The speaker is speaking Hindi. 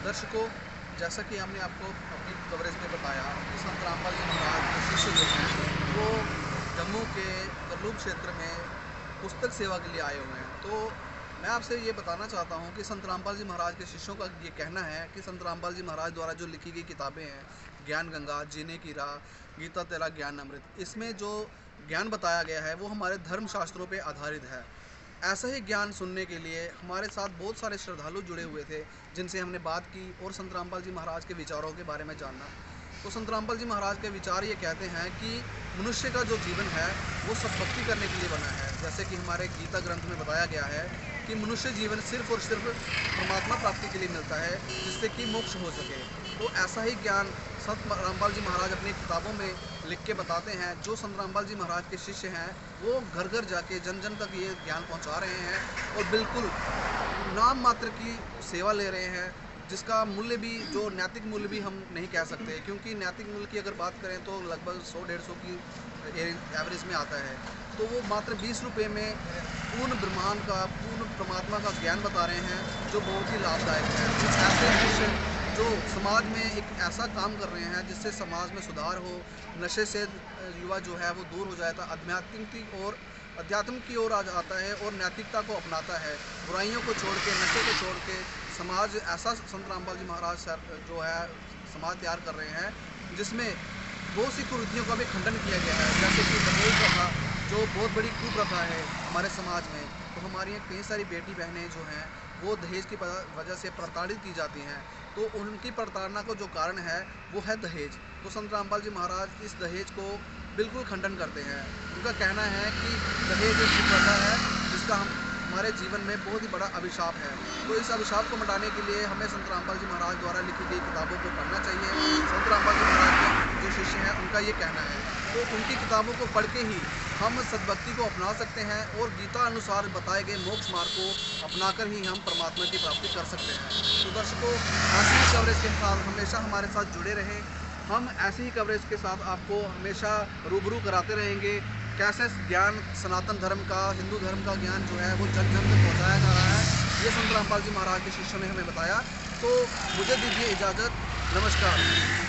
दर्शकों, जैसा कि हमने आपको अपनी कवरेज में बताया कि संत रामपाल जी महाराज के शिष्य जो हैं वो जम्मू के करलूग क्षेत्र में पुस्तक सेवा के लिए आए हुए हैं। तो मैं आपसे ये बताना चाहता हूँ कि संत रामपाल जी महाराज के शिष्यों का ये कहना है कि संत रामपाल जी महाराज द्वारा जो लिखी गई किताबें हैं, ज्ञान गंगा, जीने की राह, गीता तेरा ज्ञान अमृत, इसमें जो ज्ञान बताया गया है वो हमारे धर्म शास्त्रों पे आधारित है। ऐसा ही ज्ञान सुनने के लिए हमारे साथ बहुत सारे श्रद्धालु जुड़े हुए थे, जिनसे हमने बात की और संत रामपाल जी महाराज के विचारों के बारे में जाना। तो संत रामपाल जी महाराज के विचार ये कहते हैं कि मनुष्य का जो जीवन है वो सद्भक्ति करने के लिए बना है। जैसे कि हमारे गीता ग्रंथ में बताया गया है कि मनुष्य जीवन सिर्फ और सिर्फ परमात्मा प्राप्ति के लिए मिलता है, जिससे कि मोक्ष हो सके। तो ऐसा ही ज्ञान संत रामपाल जी महाराज अपनी किताबों में लिख के बताते हैं। जो संत रामपाल जी महाराज के शिष्य हैं वो घर घर जाके जन जन तक ये ज्ञान पहुंचा रहे हैं और बिल्कुल नाम मात्र की सेवा ले रहे हैं, जिसका मूल्य भी, जो नैतिक मूल्य भी हम नहीं कह सकते, क्योंकि नैतिक मूल्य की अगर बात करें तो लगभग 100-150 की एवरेज में आता है। तो वो मात्र 20 रुपये में पूर्ण ब्रह्मांड का, पूर्ण परमात्मा का ज्ञान बता रहे हैं, जो बहुत ही लाभदायक है। कुछ ऐसे शिष्य जो समाज में एक ऐसा काम कर रहे हैं जिससे समाज में सुधार हो, नशे से युवा जो है वो दूर हो जाता है, अध्यात्म की ओर आ जाता है और नैतिकता को अपनाता है। बुराइयों को छोड़ के, नशे को छोड़ के समाज ऐसा संत रामपाल जी महाराज सर जो है समाज तैयार कर रहे हैं, जिसमें बहुत सी कुरीतियों का भी खंडन किया गया है। जैसे कि दहेज प्रथा, जो बहुत बड़ी कुप्रथा है हमारे समाज में। तो हमारी यहाँ कई सारी बेटी बहनें जो हैं वो दहेज की वजह से प्रताड़ित की जाती हैं। तो उनकी प्रताड़ना को जो कारण है वो है दहेज। तो संत रामपाल जी महाराज इस दहेज को बिल्कुल खंडन करते हैं। उनका कहना है कि दहेज एक कुप्रथा है जिसका हमारे जीवन में बहुत ही बड़ा अभिशाप है। तो इस अभिशाप को मिटाने के लिए हमें संत रामपाल जी महाराज द्वारा लिखी गई किताबों को पढ़ना चाहिए। संत रामपाल जी महाराज के जो शिष्य हैं उनका ये कहना है। तो उनकी किताबों को पढ़ के ही हम सद्भक्ति को अपना सकते हैं और गीता अनुसार बताए गए मोक्ष मार्ग को अपनाकर ही हम परमात्मा की प्राप्ति कर सकते हैं। तो दर्शकों, ऐसी ही कवरेज के साथ हमेशा हमारे साथ जुड़े रहें। हम ऐसी ही कवरेज के साथ आपको हमेशा रूबरू कराते रहेंगे कैसे ज्ञान, सनातन धर्म का, हिंदू धर्म का ज्ञान जो है वो जन जन तक पहुँचाया जा रहा है। ये संत रामपाल जी महाराज के शिष्यों ने हमें बताया। तो मुझे दीजिए इजाज़त। नमस्कार।